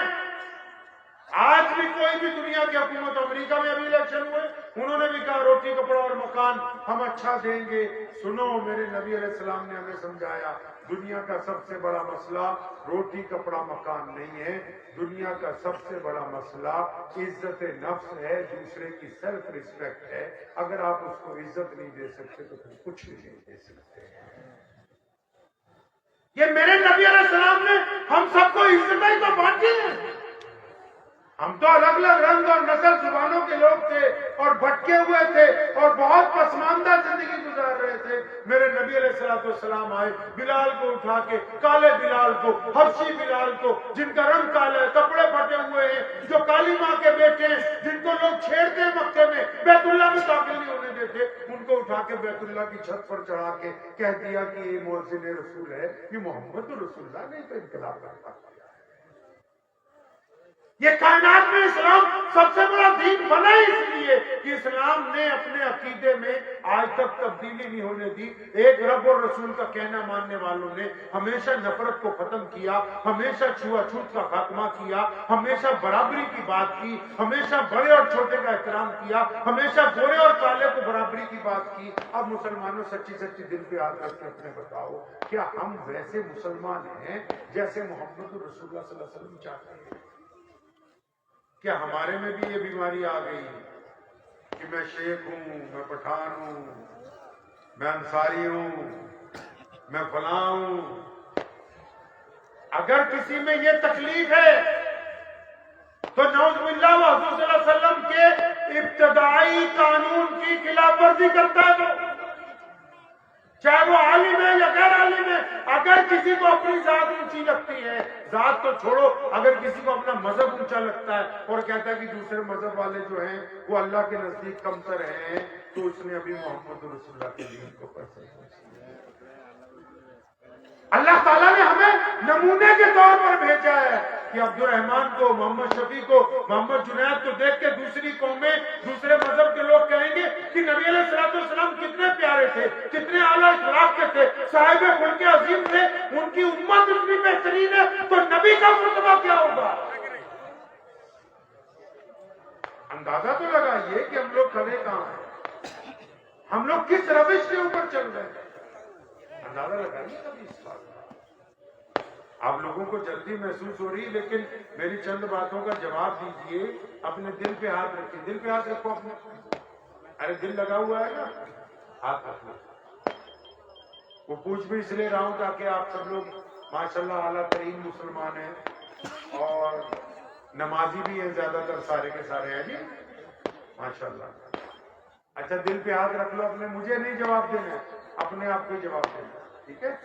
آج بھی کوئی بھی دنیا کی حکومت، امریکہ میں ابھی الیکشن ہوئے، انہوں نے بھی کہا روٹی، کپڑا اور مکان ہم اچھا دیں گے۔ سنو، میرے نبی علیہ السلام نے ہمیں سمجھایا دنیا کا سب سے بڑا مسئلہ روٹی، کپڑا، مکان نہیں ہے۔ دنیا کا سب سے بڑا مسئلہ عزت نفس ہے، دوسرے کی سیلف ریسپیکٹ ہے۔ اگر آپ اس کو عزت نہیں دے سکتے تو پھر کچھ بھی نہیں دے سکتے۔ یہ میرے نبی علیہ السلام نے ہم سب کو عزتیں تو بانٹی ہیں، ہم تو الگ الگ رنگ اور نسل زبانوں کے لوگ تھے اور بھٹکے ہوئے تھے اور بہت پسماندہ زندگی گزار رہے تھے. میرے نبی علیہ الصلوۃ والسلام آئے, بلال کو اٹھا کے, کالے بلال کو, حبشی بلال کو, جن کا رنگ کالا ہے, کپڑے پھٹے ہوئے ہیں, جو کالی ماں کے بیٹے ہیں, جن کو لوگ چھیڑتے ہیں مکے میں, بیت اللہ میں داخل نہیں ہونے دیتے, ان کو اٹھا کے بیت اللہ کی چھت پر چڑھا کے کہہ دیا کہ یہ مؤذن رسول ہے, یہ محمد رسول اللہ نے تو انقلاب برپا کیا. یہ کائنات میں اسلام سب سے بڑا دین بنا اس لیے کہ اسلام نے اپنے عقیدے میں آج تک تبدیلی نہیں ہونے دی. ایک رب اور رسول کا کہنا ماننے والوں نے ہمیشہ نفرت کو ختم کیا, ہمیشہ چھوا چھوت کا خاتمہ کیا, ہمیشہ برابری کی بات کی, ہمیشہ بڑے اور چھوٹے کا احترام کیا, ہمیشہ گورے اور کالے کو برابری کی بات کی. اب مسلمانوں سچی سچی دل پہ ہاتھ رکھ کے اپنے بتاؤ, کیا ہم ویسے مسلمان ہیں جیسے محمد رسول اللہ صلی اللہ علیہ وسلم چاہتے ہیں؟ کیا ہمارے میں بھی یہ بیماری آ گئی کہ میں شیخ ہوں, میں پٹھان ہوں, میں انصاری ہوں, میں فلاں ہوں؟ اگر کسی میں یہ تکلیف ہے تو نعوذ باللہ وہ حضور صلی اللہ علیہ وسلم کے ابتدائی قانون کی خلاف ورزی کرتا ہے, تو چاہے وہ عالم ہے یا غیر عالم ہے. اگر کسی کو اپنی ذات اونچی لگتی ہے, ذات تو چھوڑو, اگر کسی کو اپنا مذہب اونچا لگتا ہے اور کہتا ہے کہ دوسرے مذہب والے جو ہیں وہ اللہ کے نزدیک کمتر ہیں, تو اس نے ابھی محمد رسول اللہ کے دین کو پسند نہیں. اللہ تعالیٰ نے ہمیں نمونے کے طور پر بھیجا ہے کہ عبد الرحمان کو, محمد شفیع کو, محمد جنید کو دیکھ کے دوسری قومیں, دوسرے مذہب کے لوگ کہیں گے کہ نبی علیہ الصلوۃ والسلام کتنے پیارے تھے, کتنے اعلیٰ اخلاق کے تھے, صاحب خلق عظیم تھے, ان کی امت اتنی بہترین ہے, تو نبی کا مرتبہ کیا ہوگا؟ اندازہ تو لگائیے کہ ہم لوگ کھڑے کہاں ہیں, ہم لوگ کس روش کے اوپر چل رہے ہیں. اندازہ لگائیے کبھی اس بات کا. آپ لوگوں کو جلدی محسوس ہو رہی, لیکن میری چند باتوں کا جواب دیجئے. اپنے دل پہ ہاتھ رکھیے, دل پہ ہاتھ رکھو اپنے. ارے دل لگا ہوا ہے نا, ہاتھ رکھو. وہ پوچھ بھی اس لیے رہا ہوں تاکہ آپ سب لوگ ماشاءاللہ اعلیٰ ترین مسلمان ہیں اور نمازی بھی ہیں, زیادہ تر سارے کے سارے ہیں جی ماشاءاللہ. اچھا دل پہ ہاتھ رکھ لو اپنے, مجھے نہیں جواب دینا, اپنے آپ کو جواب دینا, ٹھیک ہے؟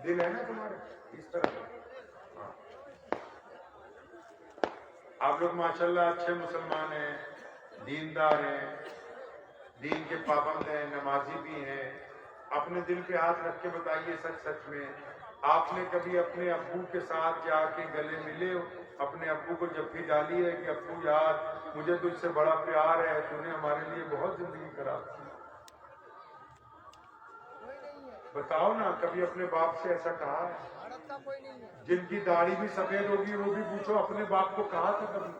دل ہے نا تمہارے اس طرح. ہاں. آپ لوگ ماشاءاللہ اچھے مسلمان ہیں, دیندار ہیں, دین کے پابند ہیں, نمازی بھی ہیں. اپنے دل پہ ہاتھ رکھ کے بتائیے سچ سچ میں آپ نے کبھی اپنے ابو کے ساتھ جا کے گلے ملے ہو, اپنے ابو کو جفی ڈالی ہے کہ ابو یار مجھے تجھ سے بڑا پیار ہے, تو نے ہمارے لیے بہت زندگی خراب کی؟ بتاؤ نا, کبھی اپنے باپ سے ایسا کہا ہے؟ جن کی داڑھی بھی سفید ہوگی وہ بھی پوچھو اپنے باپ کو کہا تھا کبھی؟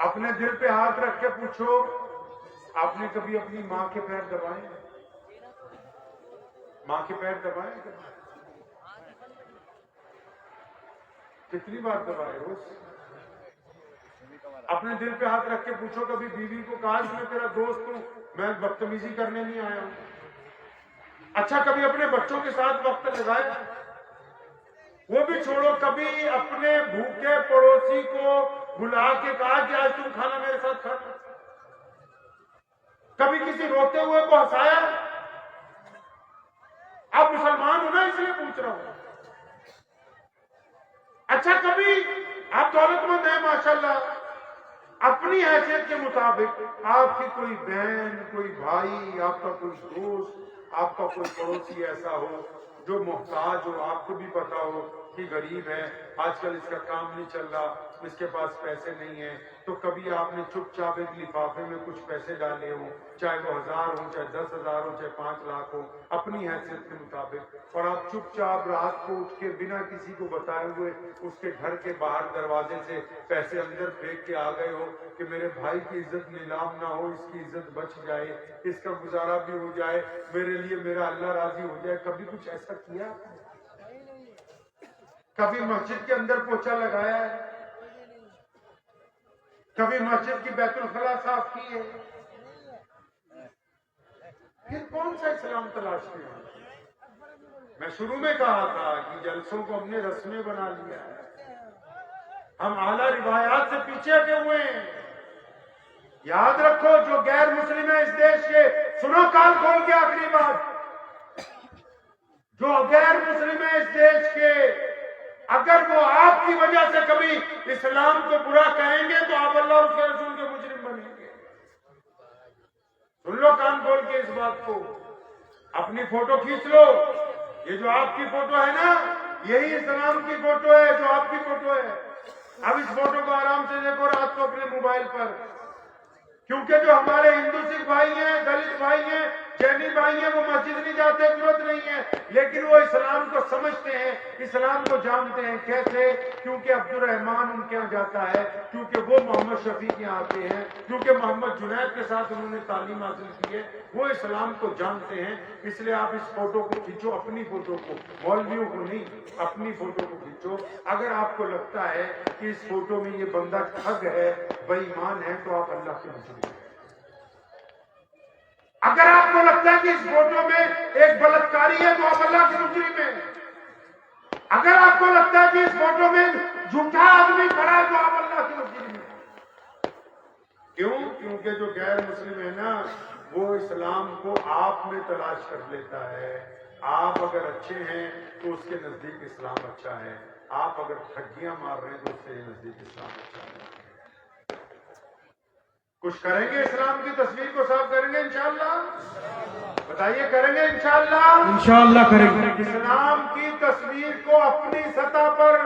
اپنے دل پہ ہاتھ رکھ کے پوچھو, آپ نے کبھی اپنی ماں کے پیر دبائے؟ ماں کے پیر دبائے کتنی بار دبائے روز؟ اپنے دل پہ ہاتھ رکھ کے پوچھو کبھی بیوی کو کہا کہ میں تیرا دوست ہوں, میں بدتمیزی کرنے نہیں آیا ہوں؟ اچھا کبھی اپنے بچوں کے ساتھ وقت لگائے؟ وہ بھی چھوڑو, کبھی اپنے بھوکے پڑوسی کو بلا کے کہا کہ آج تم کھانا میرے ساتھ کھا؟ کبھی کسی روتے ہوئے کو ہنسایا؟ آپ مسلمان ہو نا اس لیے پوچھ رہا ہوں. اچھا کبھی آپ دولت مند ہیں ماشاءاللہ, اپنی حیثیت کے مطابق آپ کی کوئی بہن, کوئی بھائی, آپ کا کوئی دوست, آپ کا کوئی پڑوسی ایسا ہو جو محتاج ہو, آپ کو بھی پتا ہو کہ غریب ہے, آج کل اس کا کام نہیں چل رہا, اس کے پاس پیسے نہیں ہیں, تو کبھی آپ نے چپ چاپ ایک لفافے میں کچھ پیسے ڈالے ہوں, چاہے وہ 1000 ہو, چاہے 10,000 ہو, چاہے 5 لاکھ ہو, اپنی حیثیت کے مطابق, اور آپ چپ چاپ رات کو اٹھ کے بنا کسی کو بتائے ہوئے اس کے گھر کے باہر دروازے سے پیسے اندر پھینک کے آ گئے ہو کہ میرے بھائی کی عزت نیلام نہ ہو, اس کی عزت بچ جائے, اس کا گزارا بھی ہو جائے, میرے لیے میرا اللہ راضی ہو جائے. کبھی کچھ ایسا کیا؟ کبھی مسجد کے اندر پوچھا لگایا ہے؟ کبھی مسجد کی بیت الخلا صاف کی ہے؟ پھر کون سا اسلام تلاش کیا؟ میں شروع میں کہا تھا کہ جلسوں کو ہم نے رسمیں بنا لیا ہے، ہم اعلیٰ روایات سے پیچھے ہٹے ہوئے ہیں۔ یاد رکھو جو غیر مسلم ہے اس دیش کے، سنو کان کھول کے آخری بات، جو غیر مسلم ہے اس دیش کے، اگر وہ آپ کی وجہ سے کبھی اسلام کو برا کہیں گے تو آپ اللہ اور اس کے رسول کے مجرم بنیں گے۔ سن لو کان کھول کے اس بات کو، اپنی فوٹو کھینچ لو، یہ جو آپ کی فوٹو ہے نا، یہی اسلام کی فوٹو ہے جو آپ کی فوٹو ہے۔ اب اس فوٹو کو آرام سے دیکھو رات کو اپنے موبائل پر، کیونکہ جو ہمارے ہندو سکھ بھائی ہیں، دلت بھائی ہیں، جینی بھائی ہیں، وہ مسجد نہیں جاتے، ضرورت نہیں ہے، لیکن وہ اسلام کو سمجھتے ہیں، اسلام کو جانتے ہیں۔ کیسے؟ کیونکہ عبد الرحمان ان کے یہاں جاتا ہے، کیونکہ وہ محمد شفیع کے یہاں آتے ہیں، کیونکہ محمد جنید کے ساتھ انہوں نے تعلیم حاصل کی ہے، وہ اسلام کو جانتے ہیں۔ اس لیے آپ اس فوٹو کو کھینچو، اپنی فوٹو کو، مولویوں کو نہیں، اپنی فوٹو کو کھینچو۔ اگر آپ کو لگتا ہے کہ اس فوٹو میں یہ بندہ ٹھگ ہے، بے ایمان ہے، تو آپ اللہ کے مجرم ہیں۔ اگر آپ کو لگتا ہے کہ اس فوٹو میں ایک بلاتکاری ہے تو آپ اللہ کے مجرم ہیں۔ اگر آپ کو لگتا ہے کہ اس فوٹو میں جھوٹا آدمی کھڑا ہے تو آپ اللہ کے مجرم ہیں۔ کیوں؟ کیونکہ جو غیر مسلم ہے نا، وہ اسلام کو آپ میں تلاش کر لیتا ہے۔ آپ اگر اچھے ہیں تو اس کے نزدیک اسلام اچھا ہے، آپ اگر ٹھگیاں مار رہے ہیں تو اس کے نزدیک اسلام اچھا ہے۔ کچھ کریں گے اسلام کی تصویر کو صاف کریں گے انشاءاللہ؟ بتائیے کریں گے انشاءاللہ؟ انشاءاللہ کریں گے۔ اسلام کی تصویر کو اپنی سطح پر،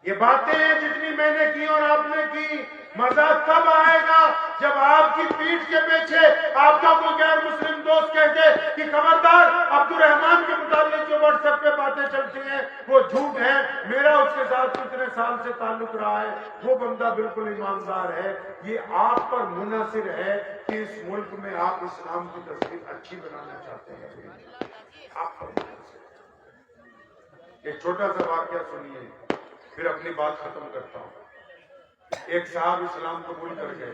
یہ باتیں ہیں جتنی میں نے کی اور آپ نے کی، مزہ تب آئے گا جب آپ کی پیٹھ کے پیچھے آپ کا کوئی غیر مسلم دوست کہتے کہ خبردار عبد الرحمان کے متعلق جو واٹس ایپ پہ باتیں چلتی ہیں وہ جھوٹ ہیں، میرا اس کے ساتھ کتنے سال سے تعلق رہا ہے، وہ بندہ بالکل ایماندار ہے۔ یہ آپ پر منحصر ہے کہ اس ملک میں آپ اسلام کی تصویر اچھی بنانا چاہتے ہیں، آپ پر منحصر ہے۔ ایک چھوٹا سا واقعہ سنیے، پھر اپنی بات ختم کرتا ہوں۔ ایک صاحب اسلام قبول کر گئے،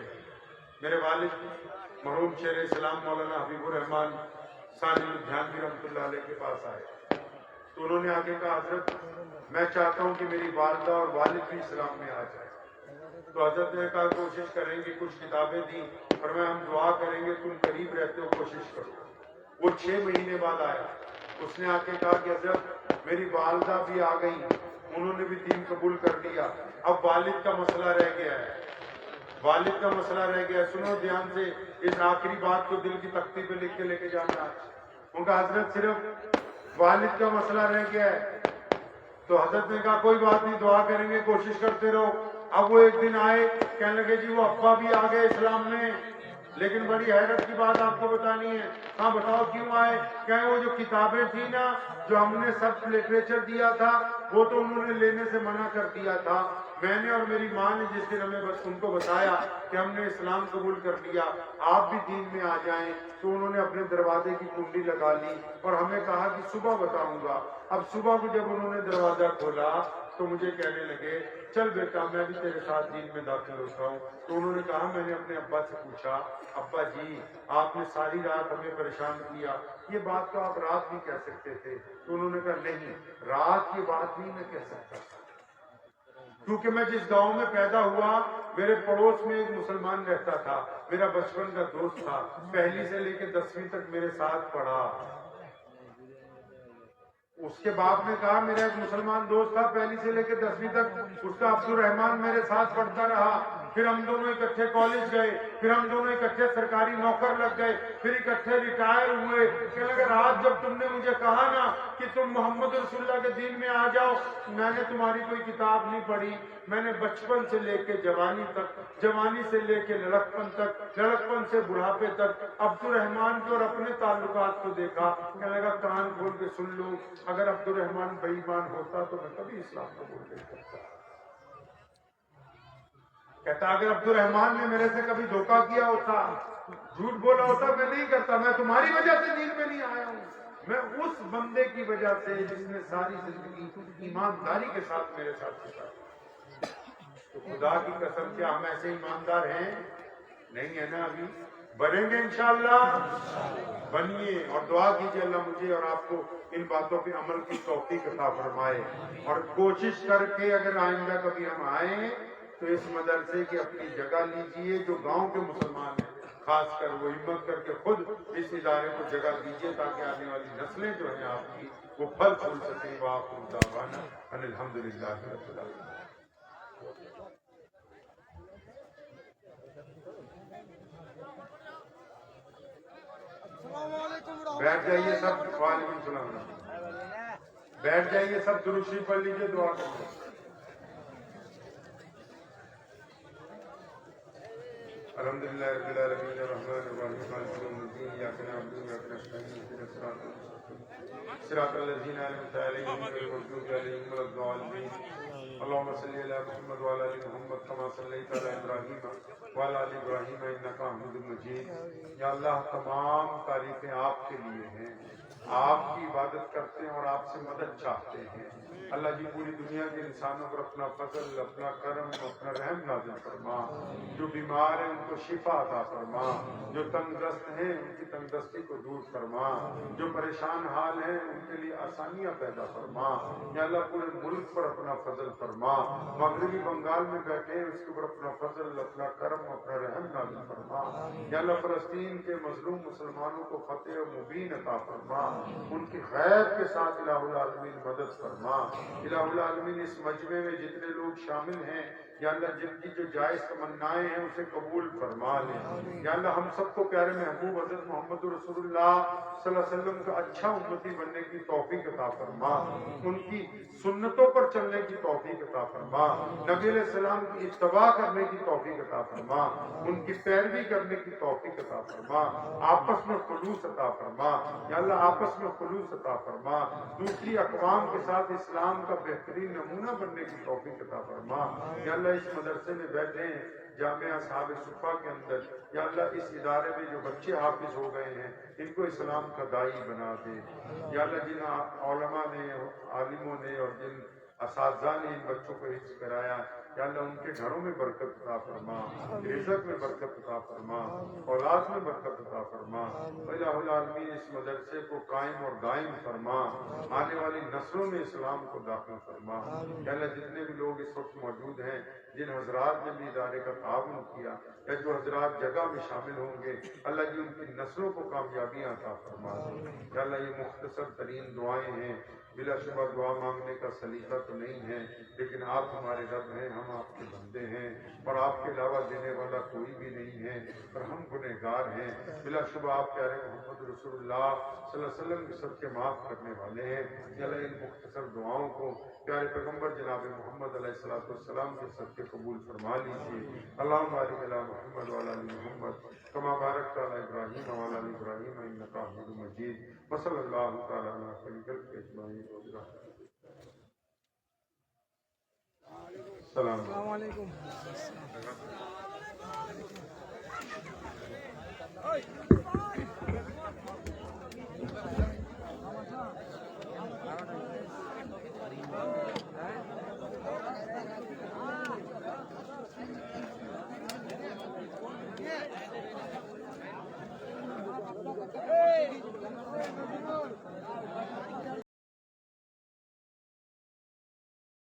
میرے والد مرحوم شیر اسلام مولانا حبیب الرحمان ثانی لدھیانوی رحمۃ اللہ علیہ کے پاس آئے، تو انہوں نے آگے کہا حضرت میں چاہتا ہوں کہ میری والدہ اور والد بھی اسلام میں آ جائے۔ تو حضرت نے کہا کوشش کریں گے، کچھ کتابیں دی اور میں ہم دعا کریں گے، تم قریب رہتے ہو کوشش کرو۔ وہ 6 مہینے بعد آیا، اس نے آ کے کہا کہ حضرت میری والدہ بھی آ گئی، انہوں نے بھی دین قبول کر لیا، اب والد کا مسئلہ رہ گیا ہے، والد کا مسئلہ رہ گیا ہے۔ سنو دھیان سے، اس آخری بات کو دل کی تختی پہ لکھ کے لے کے جانا۔ ان کا حضرت صرف والد کا مسئلہ رہ گیا ہے۔ تو حضرت نے کہا کوئی بات نہیں، دعا کریں گے، کوشش کرتے رہو۔ اب وہ ایک دن آئے، کہنے لگے جی وہ ابا بھی آ گئے اسلام میں، لیکن بڑی حیرت کی بات آپ کو بتانی ہے۔ ہاں بتاؤ کیوں آئے؟ کہیں وہ جو کتابیں تھیں نا جو ہم نے سب لٹریچر دیا تھا وہ تو انہوں نے لینے سے منع کر دیا تھا، میں نے اور میری ماں نے جس دن ہمیں ان کو بتایا کہ ہم نے اسلام قبول کر لیا، آپ بھی دین میں آ جائیں، تو انہوں نے اپنے دروازے کی کنڈی لگا لی اور ہمیں کہا کہ صبح بتاؤں گا۔ اب صبح کو جب انہوں نے دروازہ کھولا تو مجھے کہنے لگے چل بیٹا میں بھی تیرے ساتھ دین میں داخل ہوتا ہوں۔ تو انہوں نے کہا میں نے اپنے ابا سے پوچھا ابا جی آپ نے ساری رات ہمیں پریشان کیا، یہ بات تو آپ رات بھی کہہ سکتے تھے۔ تو انہوں نے کہا نہیں، رات کی بات نہیں میں کہہ سکتا، کیونکہ میں جس گاؤں میں پیدا ہوا میرے پڑوس میں ایک مسلمان رہتا تھا، میرا بچپن کا دوست تھا، پہلی سے لے کے 10ویں تک میرے ساتھ پڑھا۔ اس کے باپ نے کہا میرا ایک مسلمان دوست تھا پہلی سے لے کے 10ویں تک، اس کا عبد الرحمان میرے ساتھ پڑھتا رہا، پھر ہم دونوں اکٹھے کالج گئے، پھر ہم دونوں اکٹھے سرکاری نوکر لگ گئے، پھر اکٹھے ریٹائر ہوئے۔ کہ اگر آج جب تم نے مجھے کہا نا کہ تم محمد رسول اللہ کے دین میں آ جاؤ، میں نے تمہاری کوئی کتاب نہیں پڑھی، میں نے بچپن سے لے کے جوانی تک، جوانی سے لے کے لڑکپن تک، لڑکپن سے بڑھاپے تک عبد الرحمان کے اور اپنے تعلقات کو دیکھا۔ کہنے لگا کان کھول کے سن لو، اگر عبد الرحمان بے ایمان ہوتا تو میں کبھی اسلام قبول نہیں کرتا۔ کہتا اگر عبد الرحمان نے میرے سے کبھی دھوکہ کیا ہوتا، جھوٹ بولا ہوتا، میں نہیں کرتا، میں تمہاری وجہ سے دین میں نہیں آیا ہوں، میں اس بندے کی وجہ سے جس نے ساری زندگی ایمانداری کے ساتھ میرے ساتھ گزاری۔ تو خدا کی قسم کیا ہم ایسے ایماندار ہیں؟ نہیں ہے نا ابھی؟ بنیں گے انشاءاللہ؟ بنیے اور دعا کیجیے اللہ مجھے اور آپ کو ان باتوں پہ عمل کی توفیق عطا فرمائے، اور کوشش کر کے اگر آئندہ کبھی ہم آئیں تو اس مدرسے کی اپنی جگہ لیجئے، جو گاؤں کے مسلمان ہیں خاص کر وہ ہمت کر کے خود اس ادارے کو جگہ دیجیے تاکہ آنے والی نسلیں جو ہیں آپ کی وہ پھل پھول سکیں۔ وآخر دعوانا ان الحمدللہ رب العالمین۔ بیٹھ جائیے سب، وعلیکم السلام، بیٹھ جائیے سب، درود شریف پڑھ لیجیے، دعا کریں۔ الحمدللہ رب العالمین الرحمن الرحیم مالک یوم الدین ایاک نعبد و ایاک نستعین اهدنا الصراط المستقیم صراط الذین انعمت علیہم غیر المغضوب علیہم ولا الضالین اللهم صل علی محمد وعلی آل محمد کما صلیت علی ابراہیم وعلی آل ابراہیم انک حمید مجید۔ یا اللہ تمام تعریفیں آپ کے لیے ہیں، آپ کی عبادت کرتے ہیں اور آپ سے مدد چاہتے ہیں۔ اللہ جی پوری دنیا کے انسانوں پر اپنا فضل، اپنا کرم، اپنا رحم نازل فرما، جو بیمار ہیں ان کو شفا عطا فرما، جو تنگ دست ہیں ان کی تنگ دستی کو دور فرما، جو پریشان حال ہیں ان کے لیے آسانیاں پیدا فرما۔ یا اللہ پورے ملک پر اپنا فضل فرما، مغربی بنگال میں بیٹھے ہیں اس کے اوپر اپنا فضل، اپنا کرم، اپنا رحم نازل فرما۔ یا اللہ فلسطین کے مظلوم مسلمانوں کو فتح و مبین عطا فرما، ان کی غیر کے ساتھ الہ العالمین مدد فرما۔ الہ العالمین اس مجمع میں جتنے لوگ شامل ہیں یا اللہ جن کی جو جائز تمنائیں ہیں اسے قبول فرما لے۔ یا اللہ ہم سب کو پیارے محبوب حضرت محمد رسول اللہ صلی اللہ علیہ وسلم کا اچھا امتی بننے کی توفیق عطا فرما، ان کی سنتوں پر چلنے کی توفیق عطا فرما، نبی علیہ السلام کی اتباع کرنے کی توفیق عطا فرما، ان کی پیروی کرنے کی توفیق عطا فرما، آپس میں خلوص عطا فرما۔ یا اللہ آپس میں خلوص عطا فرما، دوسری اقوام کے ساتھ اسلام کا بہترین نمونہ بننے کی توفیق عطا فرما۔ یا اللہ اس مدرسے میں بیٹھے ہیں جامعہ اصحاب صفا کے اندر، یا اللہ اس ادارے میں جو بچے حافظ ہو گئے ہیں ان کو اسلام کا داعی بنا دے۔ یا اللہ جن علماء نے، عالموں نے اور جن اساتذہ نے ان بچوں کو حفظ کرایا یا اللہ ان کے گھروں میں برکت عطا فرما، رزق میں برکت عطا فرما، اولاد میں برکت عطا فرما۔ الہ العالمین اس مدرسے کو قائم اور دائم فرما، آنے والی نسلوں میں اسلام کو داخل فرما۔ یا اللہ جتنے بھی لوگ اس وقت موجود ہیں، جن حضرات نے بھی ادارے کا تعاون کیا یا جو حضرات جگہ میں شامل ہوں گے، اللہ جی ان کی نسلوں کو کامیابیاں عطا فرما دے۔ یا اللہ یہ مختصر ترین دعائیں ہیں، بلا شبہ دعا مانگنے کا سلیقہ تو نہیں ہے، لیکن آپ ہمارے رب ہیں، ہم آپ کے بندے ہیں اور آپ کے علاوہ دینے والا کوئی بھی نہیں ہے اور ہم گنہگار ہیں۔ بلا شبہ آپ پیارے محمد رسول اللہ صلی اللہ علیہ وسلم کے سب کے معاف کرنے والے ہیں۔ یا اللہ ان مختصر دعاؤں کو پیارے پیغمبر جناب محمد علیہ السلام کے صدقے قبول فرما لیجیے۔ اللہم بارک علی محمد وعلی آل محمد کما بارکت علی ابراہیم وعلی آل ابراہیم انک حمید مجید۔ وصلی اللہ تعالی علی خیر خلقہ اجمعین۔ السلام علیکم۔ Hey!